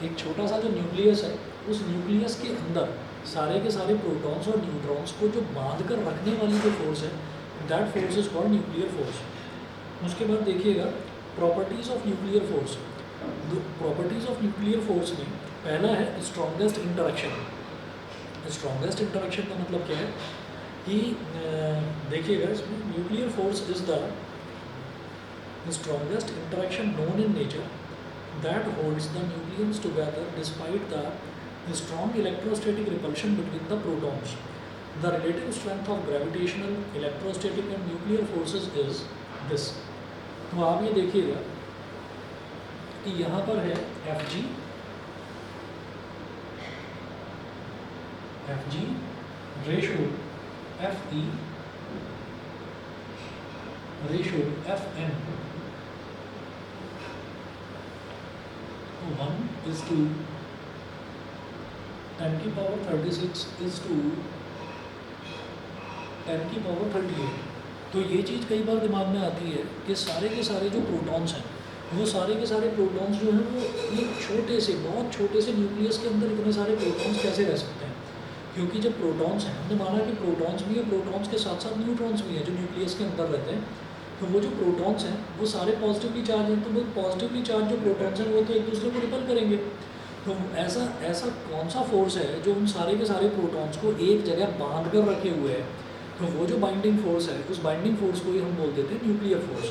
एक छोटा सा जो न्यूक्लियस है, उस न्यूक्लियस के अंदर सारे के सारे प्रोटॉन्स और न्यूट्रॉन्स को जो बांध कर रखने वाली जो फोर्स है, that force is called nuclear force. उसके बाद देखिएगा properties of nuclear force. Properties of nuclear force में पहला है स्ट्रॉन्गेस्ट इंटरेक्शन। स्ट्रॉन्गेस्ट इंटरेक्शन का मतलब क्या है कि देखिएगा इसमें nuclear force is the strongest interaction known in nature that holds the nucleons together despite the strong electrostatic repulsion between the protons. The relative strength of gravitational, electrostatic and nuclear forces is this. तो आप ये देखिएगा कि यहाँ पर है Fg ratio Fe ratio Fn 1:10⁻36 10⁻38। तो ये चीज़ कई बार दिमाग में आती है कि सारे के सारे जो प्रोटॉन्स हैं, वो सारे के सारे प्रोटॉन्स जो हैं वो एक छोटे से बहुत छोटे से न्यूक्लियस के अंदर इतने सारे प्रोटॉन्स कैसे रह सकते हैं। क्योंकि जब प्रोटॉन्स हैं, हमने माना कि प्रोटॉन्स भी है, प्रोटॉन्स के साथ साथ न्यूट्रॉन्स भी हैं जो न्यूक्लियस के अंदर रहते हैं। तो वो जो प्रोटॉन्स हैं वो सारे पॉजिटिवली चार्ज हैं, तो वो पॉजिटिवली चार्ज जो प्रोटॉन्स हैं वो तो एक दूसरे को रिपेल करेंगे। तो ऐसा कौन सा फोर्स है जो उन सारे के सारे प्रोटॉन्स को एक जगह बांध कर रखे हुए है। तो वो जो बाइंडिंग फोर्स है, उस बाइंडिंग फोर्स को ही हम बोल देते हैं न्यूक्लियर फोर्स।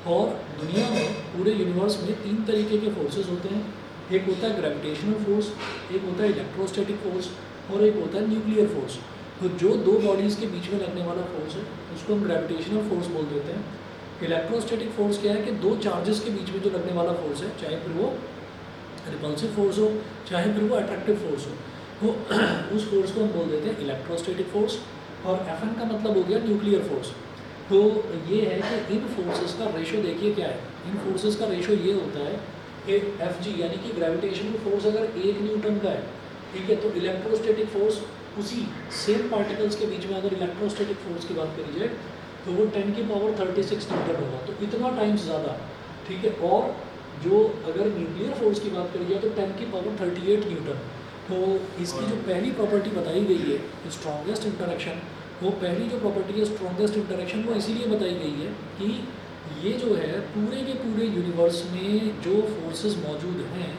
और दुनिया में, पूरे यूनिवर्स में 3 तरीके के फोर्सेस होते हैं। एक होता है ग्रेविटेशनल फोर्स, एक होता है इलेक्ट्रोस्टैटिक फोर्स और एक होता है न्यूक्लियर फोर्स। तो जो 2 बॉडीज़ के बीच में लगने वाला फोर्स है उसको हम ग्रेविटेशनल फोर्स बोल देते हैं। इलेक्ट्रोस्टैटिक फोर्स क्या है कि 2 चार्जेस के बीच में जो लगने वाला फोर्स है, चाहे फिर वो रिपल्सिव फोर्स हो चाहे फिर वो अट्रैक्टिव फोर्स हो, तो उस फोर्स को हम बोल देते हैं इलेक्ट्रोस्टैटिक फोर्स। और Fn का मतलब हो गया न्यूक्लियर फोर्स। तो ये है कि इन फोर्सेस का रेशो देखिए क्या है। इन फोर्सेस का रेशो ये होता है कि Fg यानी कि ग्रेविटेशनल फोर्स अगर 1 न्यूटन का है, ठीक है, तो इलेक्ट्रोस्टैटिक फोर्स उसी सेम पार्टिकल्स के बीच में अगर इलेक्ट्रोस्टैटिक फोर्स की बात करी जाए तो वो 10⁻36 न्यूटन होगा, तो इतना टाइम्स ज़्यादा, ठीक है। और जो अगर न्यूक्लियर फोर्स की बात करी जाए तो 10⁻38 न्यूटन। तो इसकी जो पहली प्रॉपर्टी बताई गई है स्ट्रॉन्गेस्ट इंटरेक्शन, वो पहली जो प्रॉपर्टी है स्ट्रॉन्गेस्ट इंटरेक्शन, वो इसीलिए बताई गई है कि ये जो है पूरे के पूरे यूनिवर्स में जो फोर्सेस मौजूद हैं,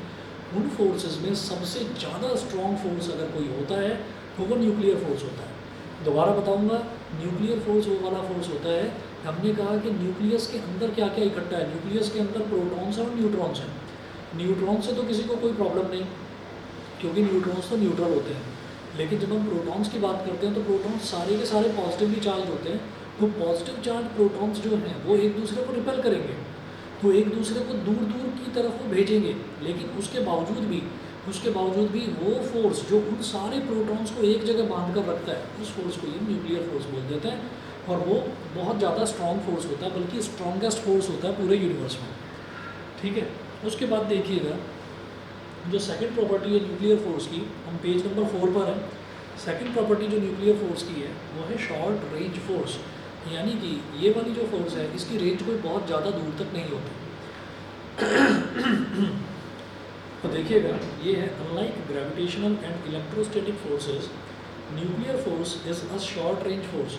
उन फोर्सेस में सबसे ज़्यादा स्ट्रॉन्ग फोर्स अगर कोई होता है तो वो न्यूक्लियर फोर्स होता है। दोबारा बताऊंगा, न्यूक्लियर फोर्स वो वाला फोर्स होता है, हमने कहा कि न्यूक्लियस के अंदर क्या क्या इकट्ठा है। न्यूक्लियस के अंदर प्रोटॉन्स और न्यूट्रॉन्स हैं। न्यूट्रॉन से तो किसी को कोई प्रॉब्लम नहीं, क्योंकि न्यूट्रॉन्स तो न्यूट्रल होते हैं। लेकिन जब हम प्रोटॉन्स की बात करते हैं तो प्रोटॉन्स सारे के सारे पॉजिटिवली चार्ज होते हैं। तो पॉजिटिव चार्ज प्रोटॉन्स जो हैं वो एक दूसरे को रिपेल करेंगे, तो एक दूसरे को दूर दूर की तरफ वो भेजेंगे। लेकिन उसके बावजूद भी वो फोर्स जो उन सारे प्रोटॉन्स को एक जगह बांध कर रखता है, उस फोर्स को ये न्यूक्लियर फोर्स बोल देते हैं। और वो बहुत ज़्यादा स्ट्रॉन्ग फोर्स होता है, बल्कि स्ट्रॉन्गेस्ट फोर्स होता है पूरे यूनिवर्स में, ठीक है। उसके बाद देखिएगा जो सेकंड प्रॉपर्टी है न्यूक्लियर फोर्स की, हम पेज नंबर 4 पर हैं। सेकंड प्रॉपर्टी जो न्यूक्लियर फोर्स की है वो है शॉर्ट रेंज फोर्स, यानी कि ये वाली जो फोर्स है इसकी रेंज कोई बहुत ज़्यादा दूर तक नहीं होती। तो देखिएगा ये है unlike gravitational and electrostatic forces, nuclear force is a short range force.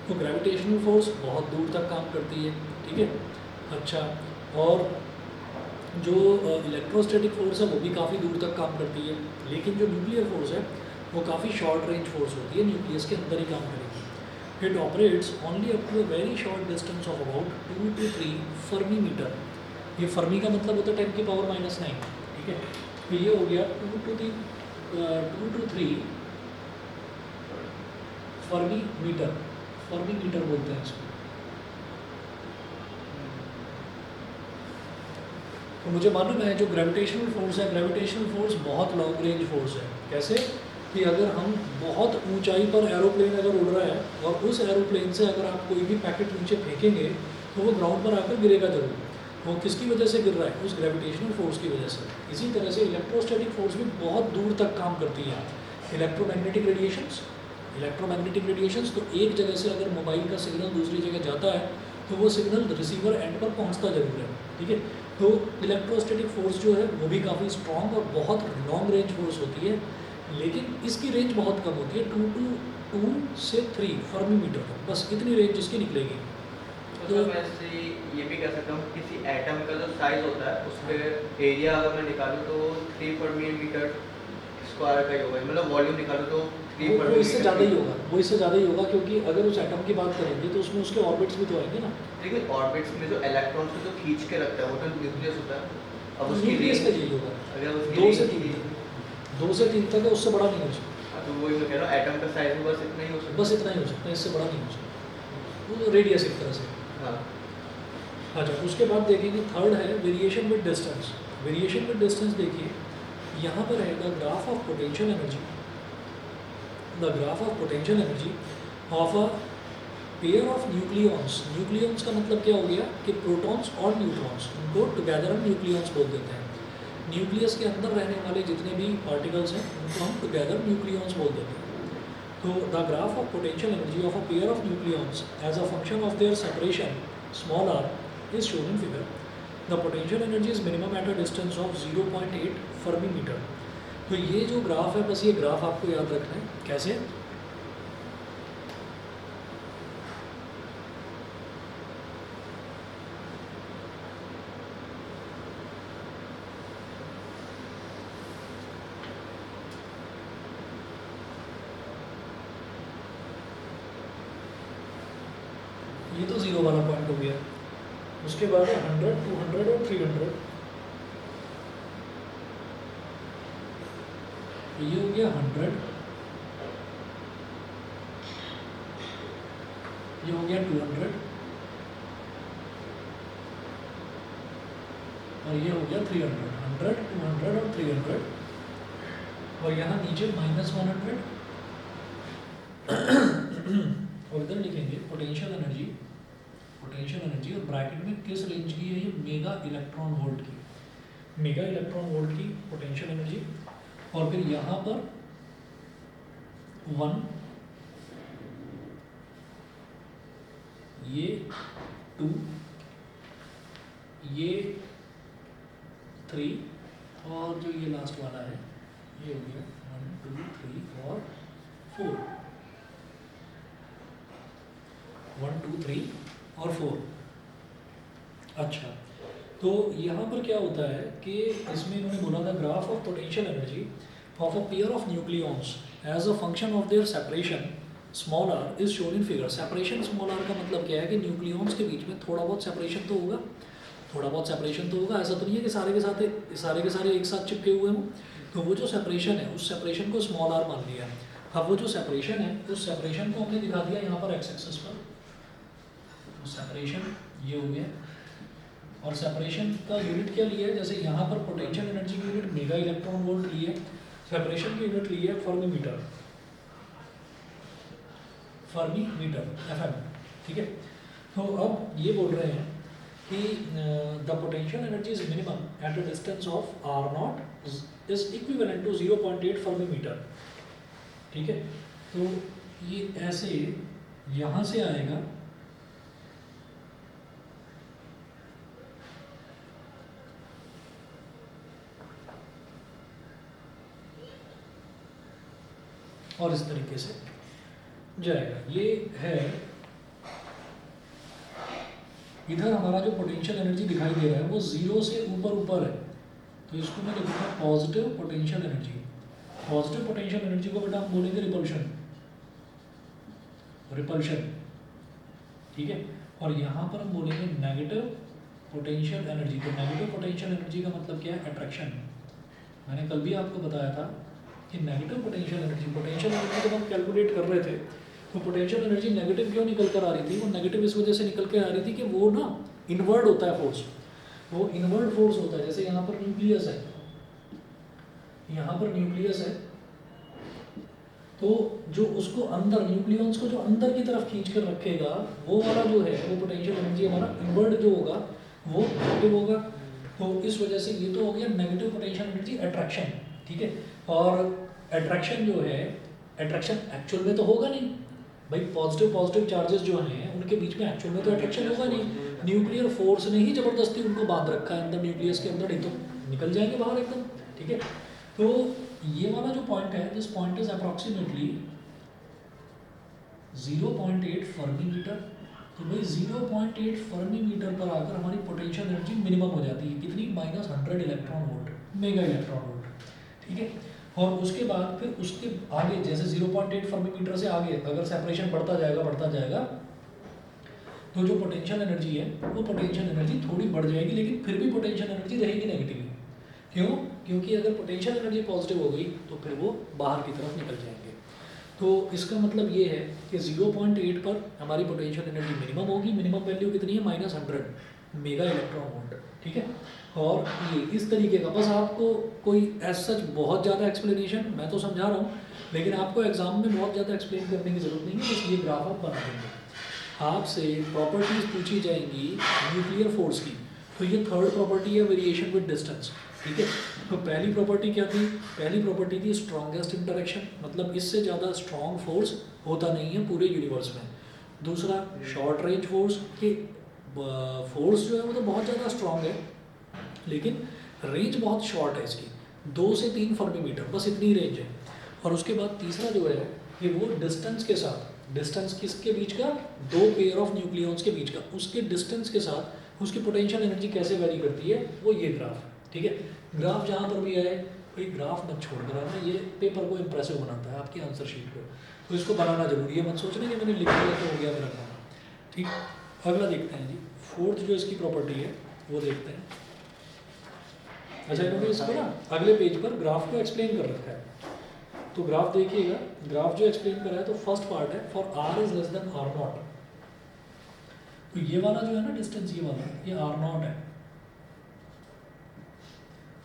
तो ग्रेविटेशनल फोर्स बहुत दूर तक काम करती है, ठीक है। अच्छा, और जो इलेक्ट्रोस्टैटिक फोर्स है वो भी काफ़ी दूर तक काम करती है, लेकिन जो न्यूक्लियर फोर्स है वो काफ़ी शॉर्ट रेंज फोर्स होती है, न्यूक्लियस के अंदर ही काम करेगी। It operates only up to a very short distance of about 2 to 3 fermi metre. ये फर्मी का मतलब होता है 10⁻⁹, ठीक है। तो ये हो गया 2 to 3 फर्मी मीटर बोलते हैं इसको। तो मुझे मालूम है जो ग्रेविटेशनल फोर्स है, ग्रेविटेशनल फोर्स बहुत लॉन्ग रेंज फोर्स है। कैसे कि अगर हम बहुत ऊंचाई पर एरोप्लेन अगर उड़ रहा है और उस एरोप्लेन से अगर आप कोई भी पैकेट नीचे फेंकेंगे तो वो ग्राउंड पर आकर गिरेगा जरूर। वो किसकी वजह से गिर रहा है? उस ग्रेविटेशनल फोर्स की वजह से। इसी तरह से इलेक्ट्रोस्टैटिक फोर्स भी बहुत दूर तक काम करती है। इलेक्ट्रोमैग्नेटिक रेडिएशंस तो एक जगह से अगर मोबाइल का सिग्नल दूसरी जगह जाता है तो वो सिग्नल रिसीवर एंड पर पहुंचता जरूर है, ठीक है। तो इलेक्ट्रोस्टैटिक फोर्स जो है वो भी काफ़ी स्ट्रॉन्ग और बहुत लॉन्ग रेंज फोर्स होती है, लेकिन इसकी रेंज बहुत कम होती है, 2 से 3 फर्मी मीटर तक, बस इतनी रेंज इसकी निकलेगी। तो सर मैं इससे ये भी कह सकता हूँ किसी एटम का जो साइज होता है उसके एरिया अगर मैं निकालूँ तो 3 फर्मी मीटर स्क्वायर का ही होगा, मतलब वॉल्यूम निकालूँ तो 3 वो फर्मी इससे मीटर ज़्यादा ही होगा, वो इससे ज़्यादा ही होगा, क्योंकि अगर उस एटम की बात करेंगे तो उसमें उसके ऑर्बिट्स भी तो आएंगे ना। लेकिन ऑर्बिट्स में जो इलेक्ट्रॉन्स को जो खींच के रखता है वो तो न्यूक्लियस होता है। अब उसकी न्यूक्लियस का रेंज यही होगा, अगर उसकी 2 से रेंज 3 तक, 2 से 3 तक है, उससे बड़ा नहीं हो सकता। तो वही मैं कह रहा हूँ एटम का साइज भी बस इतना ही हो सकता बस इतना ही हो सकता है, इससे बड़ा नहीं हो सकता, वो रेडियस एक तरह से। है। हाँ अच्छा, उसके बाद देखेंगे थर्ड है variation with distance. Variation with distance देखिए, यहाँ पर है the graph of potential energy, the graph of potential energy of a pair of nucleons. Nucleons का मतलब क्या हो गया कि प्रोटॉन्स और न्यूट्रॉन्स, उनको टुगेदर हम न्यूक्लियॉन्स बोल देते हैं। न्यूक्लियस के अंदर रहने वाले जितने भी पार्टिकल्स हैं उनको हम टुगेदर न्यूक्लियॉन्स बोल देते हैं। तो the graph of potential energy of a pair of nucleons as a function of their separation small r is shown in figure. The potential energy is minimum at a distance of 0.8 fermi metre. तो ये जो graph है, बस ये graph आपको याद रखना है। कैसे? ये तो 0 वाला पॉइंट हो गया, उसके बाद 100, 200 और 300। ये हो गया 100, ये हो गया 200 और ये हो गया 300। 100, 200 और 300, और यहाँ नीचे -100 और इधर लिखेंगे पोटेंशियल एनर्जी, पोटेंशियल एनर्जी और ब्रैकेट में किस रेंज की है ये, मेगा इलेक्ट्रॉन वोल्ट की, मेगा इलेक्ट्रॉन वोल्ट की पोटेंशियल एनर्जी। और फिर यहाँ पर 1, ये 2, ये 3 और जो ये लास्ट वाला है ये हो गया 1, 2, 3 और 4, 1, 2, 3 और 4। अच्छा, तो यहाँ पर क्या होता है कि इसमें इन्होंने बोला था graph of potential energy of a pair of nucleons as a function of their separation small r is shown in figure. Separation small r का मतलब क्या है कि न्यूक्लियॉन्स के बीच में थोड़ा बहुत सेपरेशन तो होगा, थोड़ा बहुत सेपरेशन तो होगा, ऐसा तो नहीं है कि सारे के सारे एक साथ चिपके हुए हों। तो वो जो सेपरेशन है उस सेपरेशन को स्मॉल r मान लिया। अब वो जो सेपरेशन है उस सेपरेशन को हमने दिखा दिया यहाँ पर एक्स एक्सिस पर, तो सेपरेशन ये हो गया। और सेपरेशन का यूनिट क्या लिया है, जैसे यहाँ पर पोटेंशियल एनर्जी की यूनिट मेगा इलेक्ट्रॉन वोल्ट ली है, सेपरेशन की यूनिट ली है fermi metre, fermi metre FM, ठीक है। तो अब ये बोल रहे हैं कि the potential energy is minimum at a distance of r0 is equivalent to 0.8 fermi metre, ठीक है। तो ये ऐसे यहाँ से आएगा, और इस तरीके से जाएगा। ये है इधर हमारा जो पोटेंशियल एनर्जी दिखाई दे रहा है वो 0 से ऊपर है, तो इसको मैं लिखूंगा positive potential energy. Positive potential energy को बेटा हम बोलेंगे रिपल्शन, रिपल्शन, ठीक है। और यहाँ पर हम बोलेंगे नेगेटिव पोटेंशियल एनर्जी। तो नेगेटिव पोटेंशियल एनर्जी का मतलब क्या है, अट्रैक्शन। मैंने कल भी आपको बताया था कि नेगेटिव पोटेंशियल एनर्जी जब हम कैलकुलेट कर रहे थे तो पोटेंशियल एनर्जी नेगेटिव क्यों निकल कर आ रही थी, वो नेगेटिव इस वजह से निकल के आ रही थी कि वो ना इनवर्ड होता है फोर्स, वो इनवर्ड फोर्स होता है। जैसे यहाँ पर न्यूक्लियस है, यहाँ पर न्यूक्लियस है, तो जो उसको अंदर न्यूक्लियॉन्स को जो अंदर की तरफ खींच कर रखेगा वो वाला जो है वो पोटेंशियल एनर्जी हमारा इनवर्ड जो होगा वो नेगेटिव होगा। तो इस वजह से ये तो हो गया नेगेटिव पोटेंशियल एनर्जी अट्रैक्शन, ठीक है। और अट्रैक्शन जो है, अट्रैक्शन एक्चुअल में तो होगा नहीं, भाई पॉजिटिव पॉजिटिव चार्जेस जो हैं उनके बीच में एक्चुअल में तो अट्रैक्शन होगा नहीं, न्यूक्लियर फोर्स ने ही जबरदस्ती उनको बांध रखा है अंदर न्यूक्लियस के अंदर, नहीं तो निकल जाएंगे बाहर एकदम, ठीक है। तो ये वाला जो पॉइंट है, this point is approximately 0.8 fermi metre. तो भाई 0.8 फर्मी मीटर पर आकर हमारी पोटेंशियल एनर्जी मिनिमम हो जाती है, कितनी, -100 electron volt, mega electron volt, ठीक है। और उसके बाद फिर उसके आगे जैसे 0.8 फर्मी मीटर से आगे अगर सेपरेशन बढ़ता जाएगा तो जो पोटेंशियल एनर्जी है वो पोटेंशियल एनर्जी थोड़ी बढ़ जाएगी, लेकिन फिर भी पोटेंशियल एनर्जी रहेगी नेगेटिव। क्यों? क्योंकि अगर पोटेंशियल एनर्जी पॉजिटिव हो गई तो फिर वो बाहर की तरफ निकल जाएंगे। तो इसका मतलब ये है कि 0.8 पर हमारी पोटेंशियल एनर्जी मिनिमम होगी, मिनिमम वैल्यू कितनी है, -100 मेगा इलेक्ट्रॉन वोल्ट, ठीक है। और ये इस तरीके का, बस आपको कोई एज सच बहुत ज़्यादा एक्सप्लेनेशन मैं तो समझा रहा हूँ, लेकिन आपको एग्जाम में बहुत ज़्यादा एक्सप्लेन करने की ज़रूरत नहीं है, बस ये ग्राफ आप बना देंगे। आपसे प्रॉपर्टीज पूछी जाएंगी न्यूक्लियर फोर्स की, तो ये थर्ड प्रॉपर्टी है वेरिएशन विद डिस्टेंस, ठीक है। तो पहली प्रॉपर्टी क्या थी, पहली प्रॉपर्टी थी स्ट्रॉन्गेस्ट इंटरेक्शन, मतलब इससे ज़्यादा स्ट्रॉन्ग फोर्स होता नहीं है पूरे यूनिवर्स में। दूसरा शॉर्ट रेंज फोर्स, कि फोर्स जो है वो तो बहुत ज़्यादा स्ट्रॉन्ग है लेकिन रेंज बहुत शॉर्ट है इसकी, 2 से 3 फर्मी मीटर, बस इतनी रेंज है। और उसके बाद तीसरा जो है कि वो डिस्टेंस के साथ, डिस्टेंस किसके बीच का, 2 पेयर ऑफ न्यूक्लियॉन्स के बीच का, उसके डिस्टेंस के साथ उसकी पोटेंशियल एनर्जी कैसे वैरी करती है, वो ये ग्राफ, ठीक है। ग्राफ जहाँ पर भी आए, कोई ग्राफ मत छोड़ कर आना, ये पेपर को इंप्रेसिव बनाता है आपकी आंसर शीट को, तो इसको बनाना जरूरी है, मत सोचना कि मैंने लिख लिया तो हो गया मेरा काम, ठीक। अगला देखते हैं जी, फोर्थ जो इसकी प्रॉपर्टी है वो देखते हैं। अच्छा, इन्होंने इसको ना अगले पेज पर ग्राफ को एक्सप्लेन कर रखा है, तो ग्राफ देखिएगा, ग्राफ जो एक्सप्लेन कर रहा है, तो फर्स्ट पार्ट है for r is less than r0, तो ये वाला जो है ना डिस्टेंस, ये वाला ये r0 है,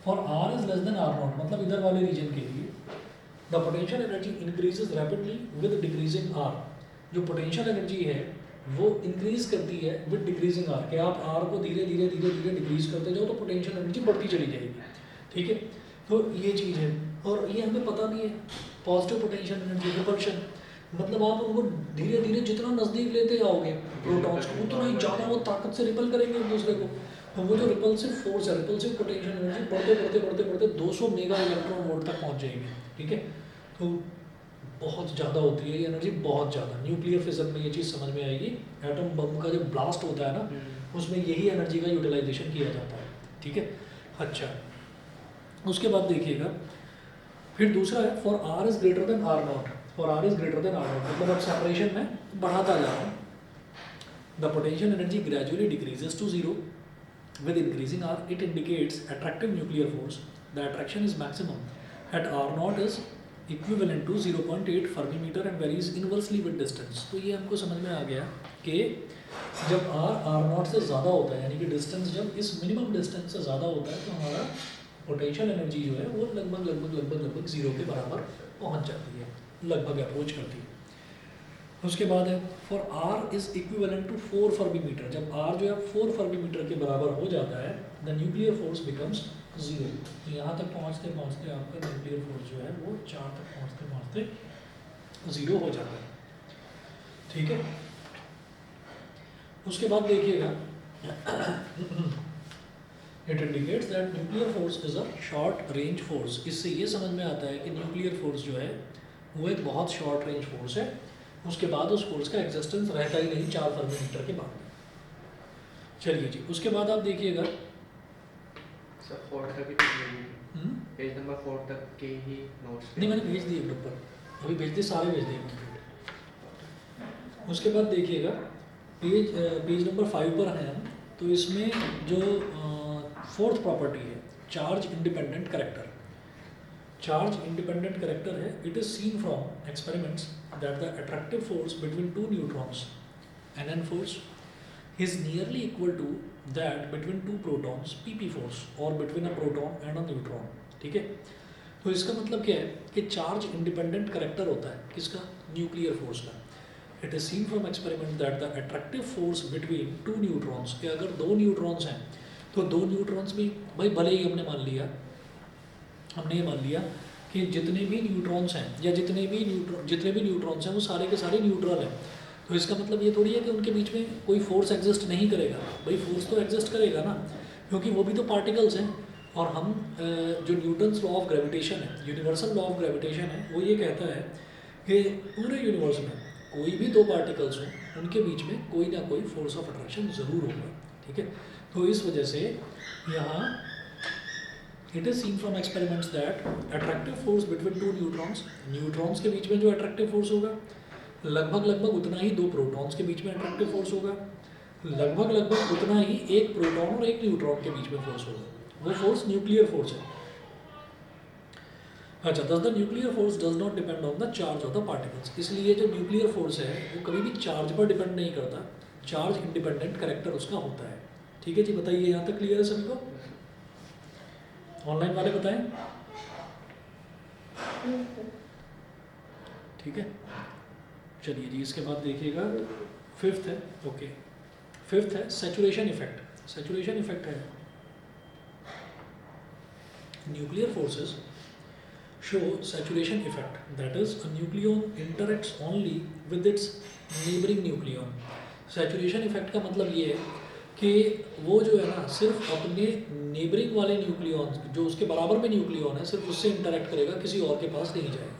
for r is less than r0 मतलब इधर वाले रीजन के लिए the potential energy increases rapidly with decreasing r, जो पोटेंशियल एनर्जी है वो इंक्रीज करती है विद डिक्रीजिंग r, कि आप r को धीरे धीरे धीरे धीरे डिक्रीज करते जाओ तो पोटेंशियल एनर्जी बढ़ती चली जाएगी, ठीक है। तो ये चीज़ है, और ये हमें पता भी है, पॉजिटिव पोटेंशियल एनर्जी रिपल्शन, मतलब आप उनको धीरे धीरे जितना नज़दीक लेते जाओगे प्रोटॉन्स को, उतना ही ज़्यादा वो ताकत से रिपल करेंगे एक दूसरे को, तो वो जो रिपल्सिव फोर्स है, रिपल्सिव पोटेंशियल एनर्जी बढ़ते बढ़ते बढ़ते बढ़ते 200 मेगा इलेक्ट्रॉन वोल्ट तक पहुँच जाएगी, ठीक है। तो बहुत ज़्यादा होती है ये एनर्जी, बहुत ज़्यादा। न्यूक्लियर फिजिक्स में ये चीज़ समझ में आएगी, एटम बम का जो ब्लास्ट होता है ना, उसमें यही एनर्जी का यूटिलाइजेशन किया जाता है, ठीक है। अच्छा, उसके बाद देखिएगा, फिर दूसरा है for r is greater than r0, for r is greater than r0 मतलब अब सेपरेशन में बढ़ाता जा रहा हूँ, the potential energy gradually decreases to 0 with increasing r, it indicates attractive nuclear force, the attraction is maximum at r0 is equivalent to 0.8 fermi meter and varies inversely with distance। तो ये हमको समझ में आ गया कि जब r0 से ज़्यादा होता है, यानी कि डिस्टेंस जब इस मिनिमम डिस्टेंस से ज़्यादा होता है, तो हमारा पोटेंशियल एनर्जी जो है वो लगभग 0 के बराबर पहुंच जाती है, लगभग अप्रोच करती है। उसके बाद है for r is equivalent to 4 fermi metre, जब r जो है 4 फर्मी मीटर के बराबर हो जाता है, द न्यूक्लियर फोर्स बिकम्स 0। तो यहाँ तक पहुँचते पहुँचते आपका न्यूक्लियर फोर्स जो है वो 4 तक पहुँचते पहुँचते 0 हो जाता है, ठीक है। उसके बाद देखिएगा, it indicates that nuclear force is a short range force. इससे ये समझ में आता है कि न्यूक्लियर फोर्स जो है वो एक बहुत शॉर्ट रेंज फोर्स है, उसके बाद उस फोर्स का एग्जिस्टेंस रहता ही नहीं 4 फर्मी मीटर के बाद। चलिए जी, उसके बाद आप देखिएगा सर 4 तक ही पेज नंबर 4 तक के ही नोट्स नहीं, मैंने भेज दिए ग्रुप पर, अभी भेज दिए, सारे भेज दिए कंप्लीट। उसके बाद देखिएगा पेज नंबर 5 पर हैं हम, तो इसमें जो फोर्थ प्रॉपर्टी है charge independent character. Charge independent character है, it is seen from experiments that the attractive force between two neutrons, NN force, is nearly equal to that between two protons, PP force, or between a proton and a neutron, ठीक है। तो इसका मतलब क्या है कि charge independent character होता है किसका, न्यूक्लियर फोर्स का। It is seen from experiment that the attractive force between to neutrons, कि अगर 2 न्यूट्रॉन्स हैं तो 2 न्यूट्रॉन्स भी, भाई भले ही हमने ये मान लिया कि जितने भी न्यूट्रॉन्स हैं या जितने भी न्यूट्रॉन्स हैं वो सारे के सारे न्यूट्रल हैं। तो इसका मतलब ये थोड़ी है कि उनके बीच में कोई फोर्स एग्जिस्ट नहीं करेगा। भाई फोर्स तो एग्जिस्ट करेगा ना, क्योंकि वो भी तो पार्टिकल्स हैं। और हम जो न्यूटन्स लॉ ऑफ ग्रेविटेशन है, यूनिवर्सल लॉ ऑफ ग्रेविटेशन है, वो ये कहता है कि पूरे यूनिवर्स में कोई भी दो पार्टिकल्स हों उनके बीच में कोई ना कोई फोर्स ऑफ अट्रैक्शन ज़रूर होगा। ठीक है, तो इस वजह से यहाँ it is scene from experiments that attractive force between to neutrons के बीच में जो अट्रैक्टिव फोर्स होगा लगभग उतना ही दो प्रोटॉन्स के बीच में अट्रैक्टिव फोर्स होगा, लगभग उतना ही एक प्रोटॉन और एक न्यूट्रॉन के बीच में फोर्स होगा। वो फोर्स न्यूक्लियर फोर्स है। अच्छा, दस the nuclear force does not depend on the charge of the particles. इसलिए जो न्यूक्लियर फोर्स है वो कभी भी चार्ज पर डिपेंड नहीं करता, चार्ज इंडिपेंडेंट करेक्टर उसका होता है। ठीक है जी, बताइए यहाँ तक क्लियर है सभी को? ऑनलाइन वाले बताएं। ठीक है, चलिए जी, इसके बाद देखिएगा फिफ्थ है। ओके, फिफ्थ है सैचुरेशन इफेक्ट। सैचुरेशन इफेक्ट है nuclear forces show saturation effect, that is a nucleon interacts only with its neighboring nucleon। saturation effect का मतलब ये है कि वो जो है ना सिर्फ अपने नेबरिंग वाले न्यूक्लियन, जो उसके बराबर में न्यूक्लियन है, सिर्फ उससे इंटरेक्ट करेगा, किसी और के पास नहीं जाएगा।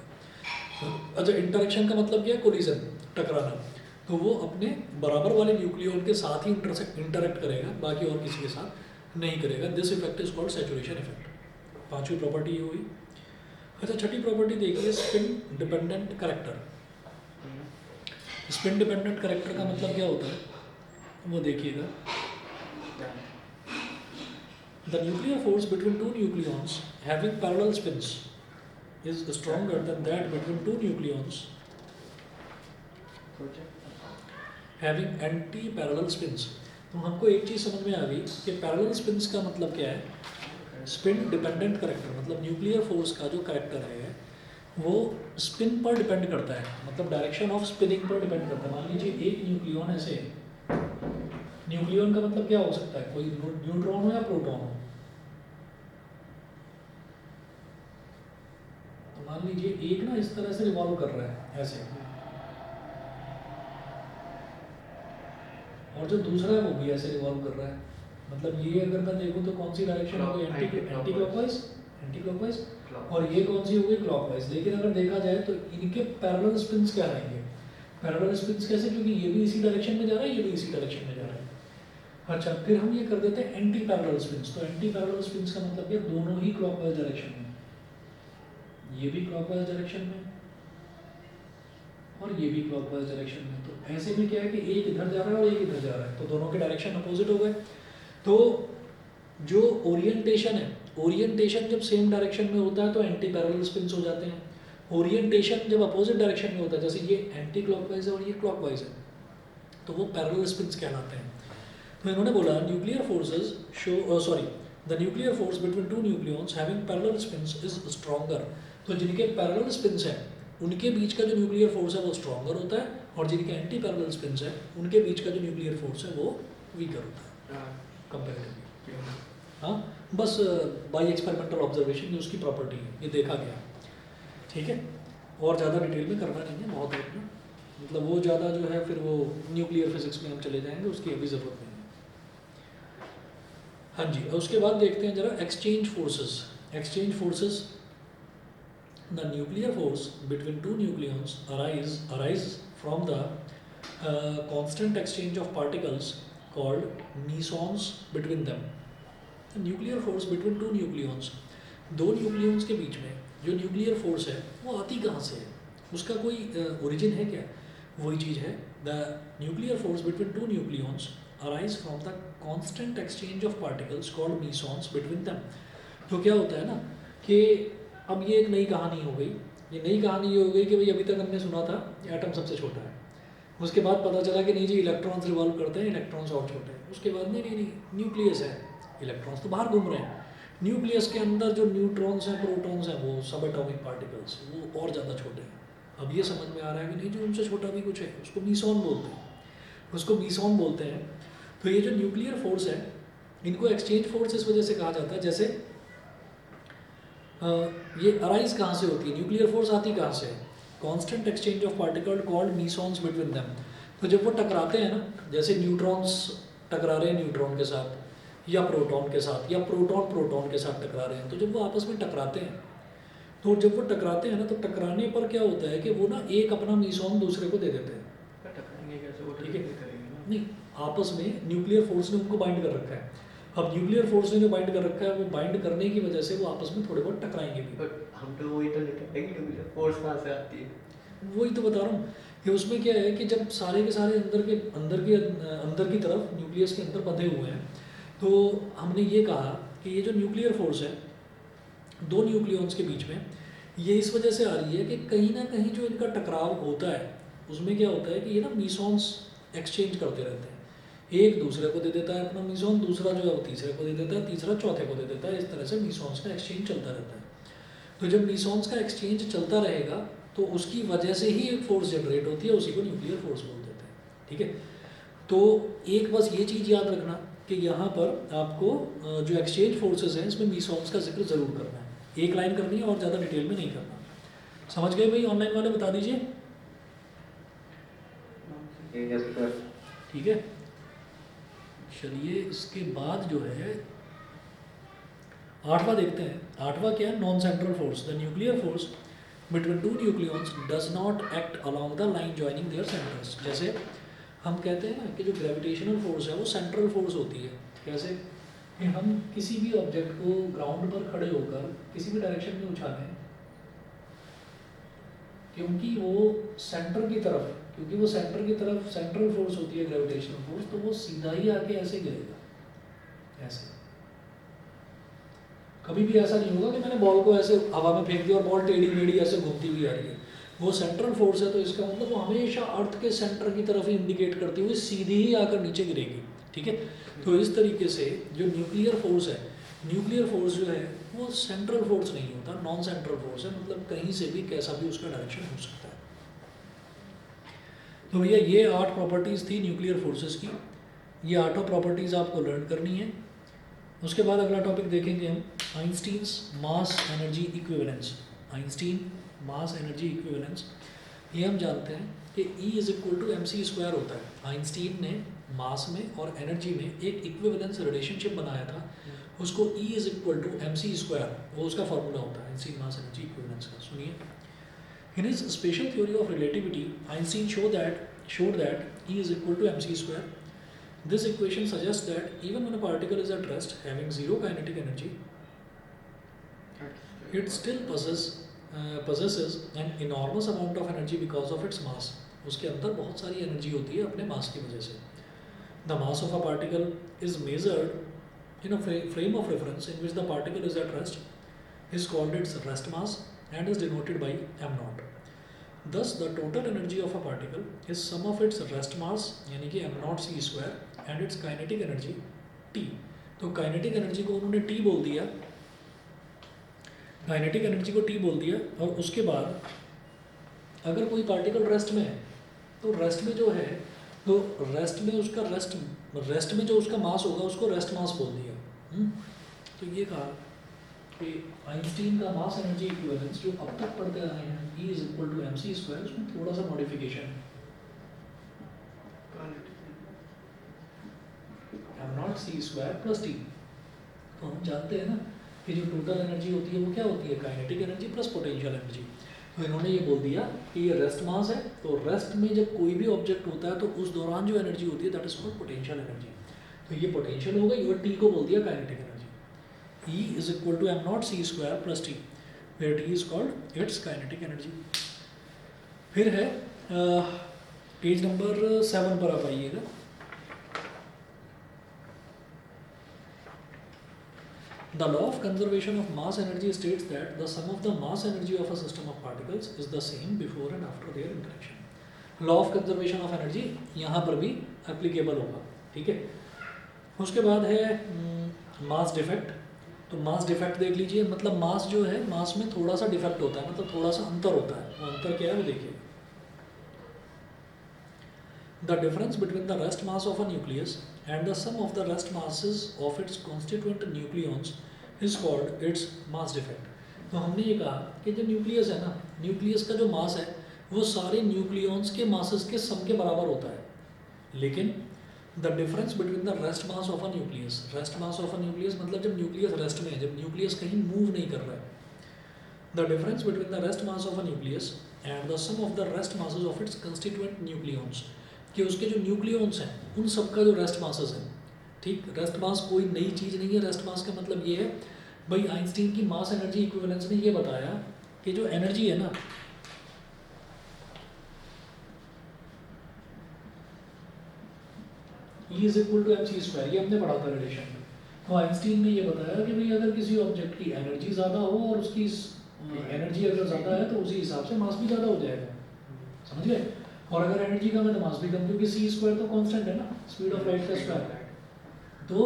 अच्छा, इंटरेक्शन का मतलब क्या है? कोलिजन, टकराना। तो वो अपने बराबर वाले न्यूक्लियन के साथ ही इंटरेक्ट करेगा, बाकी और किसी के साथ नहीं करेगा। This effect is called saturation effect. पांचवी प्रॉपर्टी ये हुई। अच्छा, छठी प्रॉपर्टी देखिए, spin dependent character. Spin dependent character का मतलब क्या होता है वो देखिएगा। The nuclear force between two nucleons having parallel spins is stronger than that between two nucleons having anti parallel spins. तो हमको एक चीज़ समझ में आ गई कि पैरेलल स्पिन्स का मतलब क्या है। स्पिन डिपेंडेंट करेक्टर मतलब न्यूक्लियर फोर्स का जो करेक्टर है वो स्पिन पर डिपेंड करता है, मतलब डायरेक्शन ऑफ स्पिनिंग पर डिपेंड करता है। मान लीजिए एक न्यूक्लियन ऐसे, न्यूक्लियन का मतलब क्या हो सकता है? कोई न्यूट्रॉन हो या प्रोटॉन हो। तो मान लीजिए एक ना इस तरह से रिवॉल्व कर रहा है ऐसे, और जो दूसरा है वो भी ऐसे रिवॉल्व कर रहा है। मतलब ये अगर मैं देखूँ तो कौन सी डायरेक्शन हो गई? Anti clockwise. और ये कौन सी हो गई? क्लॉकवाइज। लेकिन अगर देखा जाए तो इनके पैरेलल स्पिन्स क्या रहेंगे? पैरेलल स्पिन्स कैसे? क्योंकि ये भी इसी डायरेक्शन में जा रहा है, ये भी इसी डायरेक्शन में जा रहा है। अच्छा, फिर हम ये कर देते हैं एंटी पैरेलल स्पिन्स। तो एंटी पैरेलल स्पिन्स का मतलब क्या? दोनों ही क्लॉकवाइज डायरेक्शन में, ये भी क्लॉकवाइज डायरेक्शन में और ये भी क्लॉकवाइज डायरेक्शन में। तो ऐसे में क्या है कि एक इधर जा रहा है और एक इधर जा रहा है, तो दोनों के डायरेक्शन अपोजिट हो गए। तो जो ओरिएंटेशन है, ओरिएंटेशन जब सेम डायरेक्शन में होता है तो एंटी पैरेलल स्पिन्स हो जाते हैं। ओरिएंटेशन जब अपोजिट डायरेक्शन में होता है, जैसे ये एंटी क्लॉकवाइज है और ये क्लॉकवाइज है, तो वो पैरेलल स्पिन्स कहलाते हैं। तो इन्होंने बोला nuclear forces the nuclear force between two nucleons having parallel spins is stronger. तो जिनके पैरेलल स्पिन्स हैं उनके बीच का जो न्यूक्लियर फोर्स है वो स्ट्रॉन्गर होता है, और जिनके एंटी पैरेलल स्पिन्स हैं उनके बीच का जो न्यूक्लियर फोर्स है वो वीकर होता है कंपैरेटिवली। हाँ, बस बाय एक्सपेरिमेंटल ऑब्जर्वेशन ये उसकी प्रॉपर्टी है, ये देखा गया। ठीक है, और ज़्यादा डिटेल में करना नहीं है, बहुत है मतलब वो ज़्यादा जो है फिर वो न्यूक्लियर फिजिक्स में हम चले जाएंगे, उसकी अभी ज़रूरत नहीं है। हाँ जी, उसके बाद देखते हैं जरा exchange forces. Exchange forces, the nuclear force between two nucleons arise from the constant exchange of particles called mesons between them। Nuclear force between two nucleons, दो न्यूक्लियॉन्स के बीच में जो न्यूक्लियर फोर्स है वो आती कहाँ से है? उसका कोई ओरिजिन है क्या? वही चीज़ है, the nuclear force between two nucleons arise from the constant exchange of particles called mesons between them. तो क्या होता है ना कि अब ये एक नई कहानी हो गई। ये नई कहानी ये हो गई कि भाई अभी तक हमने सुना था एटम सबसे छोटा है, उसके बाद पता चला कि नहीं जी इलेक्ट्रॉन्स रिवॉल्व करते हैं, इलेक्ट्रॉन्स और छोटे हैं। उसके बाद नहीं न्यूक्लियस है, इलेक्ट्रॉन्स तो बाहर घूम रहे हैं। न्यूक्लियस के अंदर जो न्यूट्रॉन्स हैं, प्रोटॉन्स हैं, वो सब एटॉमिक पार्टिकल्स, वो और ज़्यादा छोटे हैं। अब ये समझ में आ रहा है कि नहीं जो उनसे छोटा भी कुछ है, उसको मीसॉन बोलते हैं, उसको मीसॉन बोलते हैं। तो ये जो न्यूक्लियर फोर्स है इनको एक्सचेंज फोर्स इस वजह से कहा जाता है, जैसे ये अराइज कहाँ से होती है, न्यूक्लियर फोर्स आती कहाँ से है, constant exchange of particle called mesons between them. तो जब वो टकराते हैं ना, जैसे न्यूट्रॉन्स टकरा रहे हैं न्यूट्रॉन के साथ या प्रोटॉन के साथ, या प्रोटॉन प्रोटॉन के साथ टकरा रहे हैं, तो जब वो आपस में टकराते हैं, तो जब वो टकराते हैं ना, तो टकराने पर क्या होता है कि वो ना एक अपना मीसॉन दूसरे को दे देते हैं। टकराएंगे कैसे, वो ठीक है। करेंगे ना। नहीं, आपस में न्यूक्लियर फोर्स ने उनको बाइंड कर रखा है। अब न्यूक्लियर फोर्स ने जो बाइंड कर रखा है, वो बाइंड करने की वजह से वो आपस में थोड़े बहुत टकराएंगे भी। बट हम तो वही तो निकलते हैं कि फोर्स कहाँ से आती है। वही तो बता रहा हूँ कि उसमें क्या है कि जब सारे के सारे अंदर की तरफ न्यूक्लियस के अंदर बंधे हुए हैं, तो हमने ये कहा कि ये जो न्यूक्लियर फोर्स है दो न्यूक्लियॉन्स के बीच में, ये इस वजह से आ रही है कि कहीं ना कहीं जो इनका टकराव होता है, उसमें क्या होता है कि ये ना मीसॉन्स एक्सचेंज करते रहते हैं। एक दूसरे को दे देता है अपना मीसॉन, दूसरा जो है वो तीसरे को दे देता है, तीसरा चौथे को दे देता है। इस तरह से मीसॉन्स का एक्सचेंज चलता रहता है। तो जब मीसॉन्स का एक्सचेंज चलता रहेगा, तो उसकी वजह से ही एक फोर्स जनरेट होती है, उसी को न्यूक्लियर फोर्स बोल देते हैं। ठीक है। तो एक बस ये चीज़ याद रखना कि यहाँ पर आपको जो एक्सचेंज फोर्सेस हैं, इसमें मीसॉन्स का जिक्र ज़रूर करना है। एक लाइन करनी है और ज़्यादा डिटेल में नहीं करना। समझ गए भाई? ऑनलाइन वाले बता दीजिए। ठीक है। चलिए, इसके बाद जो है 8वां देखते हैं। 8वां क्या है? Non central force. The nuclear force between two nucleons does not act along the line joining there centres. जैसे हम कहते हैं ना कि जो ग्रेविटेशनल फोर्स है वो सेंट्रल फोर्स होती है। कैसे? कि हम किसी भी ऑब्जेक्ट को ग्राउंड पर खड़े होकर किसी भी डायरेक्शन में उछालें, क्योंकि वो सेंटर की तरफ सेंट्रल फोर्स होती है ग्रेविटेशनल फोर्स, तो वो सीधा ही आके ऐसे गिरेगा, ऐसे। कभी भी ऐसा नहीं होगा कि मैंने बॉल को ऐसे हवा में फेंक दिया और बॉल टेढ़ी मेढ़ी ऐसे घूमती हुई आ रही है। वो सेंट्रल फोर्स है, तो इसका मतलब वो हमेशा अर्थ के सेंटर की तरफ ही इंडिकेट करती हुई सीधी ही आकर नीचे गिरेगी। ठीक है। तो इस तरीके से जो न्यूक्लियर फोर्स है, न्यूक्लियर फोर्स जो है वो सेंट्रल फोर्स नहीं होता, नॉन सेंट्रल फोर्स है। मतलब कहीं से भी कैसा भी उसका डायरेक्शन हो सकता है। तो भैया ये 8 प्रॉपर्टीज़ थी न्यूक्लियर फोर्सेस की। ये 8 प्रॉपर्टीज़ आपको लर्न करनी है। उसके बाद अगला टॉपिक देखेंगे हम, Einstein's mass energy equivalence. Einstein mass energy equivalence, ये हम जानते हैं कि E is equal to mc² होता है। आइंस्टीन ने मास में और एनर्जी में एक इक्विवेलेंस रिलेशनशिप बनाया था, उसको E is equal to mc², वो उसका फॉर्मूला होता है आइंस्टीन मास एनर्जी इक्विवेलेंस का। सुनिए, in his special theory of relativity Einstein showed that E is equal to mc². This equation suggests that even when a particle is at rest, having zero kinetic energy, it still possesses an enormous amount of energy because of its mass. उसके अंदर बहुत सारी energy होती है अपने मास की वजह से। The mass of a particle is measured in a frame of reference in which the particle is at rest, is called its rest mass and is denoted by m0. Thus, the total energy of a particle is sum of its rest mass यानी कि m0c² and its kinetic energy t. तो kinetic energy को उन्होंने t बोल दिया, kinetic energy को T बोल दिया। और उसके बाद अगर कोई पार्टिकल रेस्ट में है, तो रेस्ट में जो है, तो रेस्ट में जो उसका मास होगा उसको रेस्ट मास बोल दिया। तो ये कहा कि आइंस्टीन का मास एनर्जी इक्विवेलेंस जो अब तक पढ़ते आए हैं, E is equal to mc², उसमें थोड़ा सा मॉडिफिकेशन है, m0c² प्लस t। तो हम जानते हैं ना कि जो टोटल एनर्जी होती है वो क्या होती है, kinetic energy plus potential energy. तो इन्होंने ये बोल दिया कि ये रेस्ट मास है, तो रेस्ट में जब कोई भी ऑब्जेक्ट होता है तो उस दौरान जो एनर्जी होती है that is called potential energy. तो ये पोटेंशियल हो गई और टी को बोल दिया kinetic energy. E is equal to m0c² plus T, where T is called its kinetic energy. फिर है पेज नंबर 7 पर आप आइएगा। The law of conservation of mass energy states that the sum of the mass energy of a system of particles is the same before and after their interaction. Law of conservation of energy यहाँ पर भी applicable होगा। ठीक है। उसके बाद है mass defect. तो मास डिफेक्ट देख लीजिए, मतलब मास जो है, मास में थोड़ा सा डिफेक्ट होता है, मतलब थोड़ा सा अंतर होता है। वो अंतर क्या है वो देखिए। The difference between the rest mass of a nucleus and the sum of the rest masses of its constituent nucleons is called its mass defect. तो हमने ये कहा कि जो न्यूक्लियस है ना, न्यूक्लियस का जो मास है वो सारे न्यूक्लियॉन्स के मासेस के सम के बराबर होता है। लेकिन the difference between the rest mass of a nucleus, rest mass of a nucleus मतलब जब न्यूक्लियस रेस्ट में है, जब न्यूक्लियस कहीं मूव नहीं कर रहा है, the difference between the rest mass of a nucleus and the sum of the rest masses of its constituent nucleons, कि उसके जो न्यूक्लियॉन्स हैं उन सबका जो रेस्ट मासेस है, ठीक, रेस्ट मास कोई नई चीज़ नहीं है। रेस्ट मास का मतलब ये है भाई, आइंस्टीन की मास एनर्जी इक्विवेलेंस ने ये बताया कि जो एनर्जी है ना, E is equal to mc square, ये हमने पढ़ा था रिलेशन में। तो आइंस्टीन ने ये बताया कि भाई अगर किसी ऑब्जेक्ट की एनर्जी ज़्यादा हो और उसकी एनर्जी अगर ज़्यादा है तो उसी हिसाब से मास भी ज़्यादा हो जाएगा, समझ गए। और अगर एनर्जी कम है तो मास भी कम, क्योंकि c स्क्वायर तो कांस्टेंट है ना, स्पीड ऑफ लाइट का स्क्वायर। तो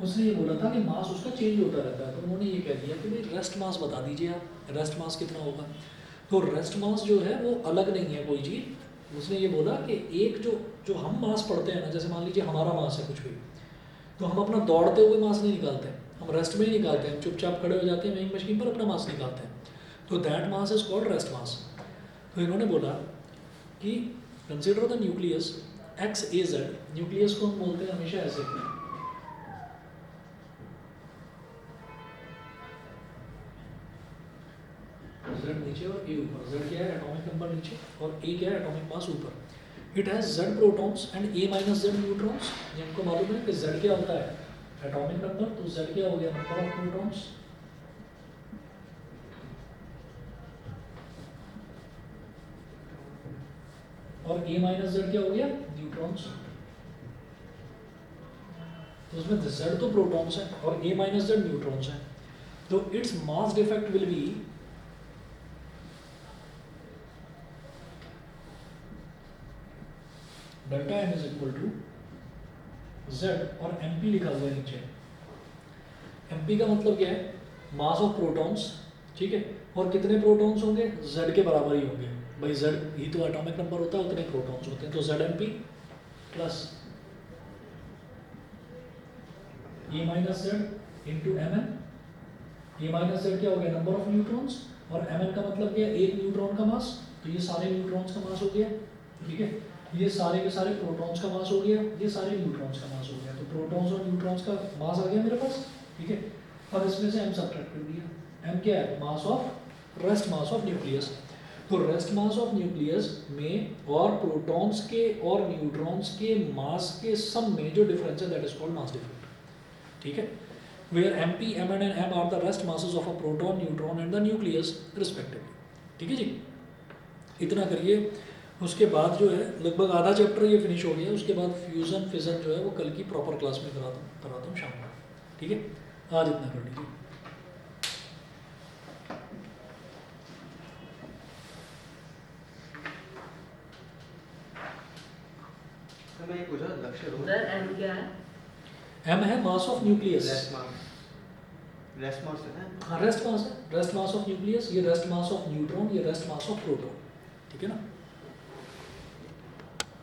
उसने ये बोला था कि मास उसका चेंज होता रहता है। तो उन्होंने ये कह दिया कि भाई रेस्ट मास बता दीजिए आप, रेस्ट मास कितना होगा। तो रेस्ट मास जो है वो अलग नहीं है कोई चीज़। उसने ये बोला कि एक जो जो हम मास पढ़ते हैं ना, जैसे मान लीजिए हमारा मास है कुछ भी, तो हम अपना दौड़ते हुए मास नहीं निकालते हैं, हम रेस्ट में ही निकालते हैं, चुपचाप खड़े हो जाते हैं वेइंग मशीन पर, अपना मास निकालते हैं। तो that mass is called rest mass. तो इन्होंने बोला कि consider the nucleus x A Z, nucleus को हम बोलते हैं हमेशा ऐसे, Z नीचे और A ऊपर। Z क्या है, एटॉमिक नंबर नीचे, और A क्या है, एटॉमिक मास ऊपर। It has Z protons and A minus Z neutrons. जिनको मालूम है कि Z क्या होता है, एटॉमिक नंबर, तो Z क्या हो गया, नंबर ऑफ प्रोटॉन्स। और A माइनस Z क्या हो गया, न्यूट्रॉन्स। तो उसमें Z तो प्रोटॉन्स है और A माइनस Z न्यूट्रॉन्स है। तो its mass defect will be delta M is equal to Z और MP लिखा हुआ है नीचे। MP का मतलब क्या है, मास ऑफ प्रोटॉन्स, ठीक है, और कितने प्रोटॉन्स होंगे, Z के बराबर ही होंगे भाई, Z ही तो एटॉमिक नंबर होता है, उतने प्रोटॉन्स होते हैं। तो ZMP plus A minus Z into MN। A minus Z क्या हो गया, नंबर ऑफ न्यूट्रॉन्स, और MN का मतलब क्या है, एक न्यूट्रॉन का मास, तो ये सारे न्यूट्रॉन्स का मास हो गया, ठीक है। ये सारे के सारे प्रोटॉन्स का मास हो गया, ये सारे न्यूट्रॉन्स का मास हो गया। तो प्रोटॉन्स और न्यूट्रॉन्स का मास आ गया मेरे पास, ठीक है। अब इसमें से m सब्ट्रैक्ट कर दिया। m क्या है, mass of, rest mass of nucleus. तो रेस्ट मास ऑफ न्यूक्लियस में और प्रोटॉन्स के और न्यूट्रॉन्स के मास के सम में जो डिफरेंस है that is called mass difference, ठीक है। Where MP, MN and M are the rest masses of a proton, neutron and the nucleus respectively, ठीक है जी। इतना करिए, उसके बाद जो है लगभग आधा चैप्टर ये फिनिश हो गया। उसके बाद फ्यूज़न फिजन जो है वो कल की प्रॉपर क्लास में कराता हूँ शाम को, ठीक है। आज इतना कर लीजिए। तो मैं ये पूछा लक्ष्य रोल सर एम क्या है? M है mass of nucleus, rest mass है ना? हाँ रेस्ट मास है, रेस्ट मास ऑफ न्यूक्लियस, ये रेस्ट मास ऑफ न्यूट्रॉन, ये रेस्ट मास ऑफ प्रोटॉन, ठीक है ना।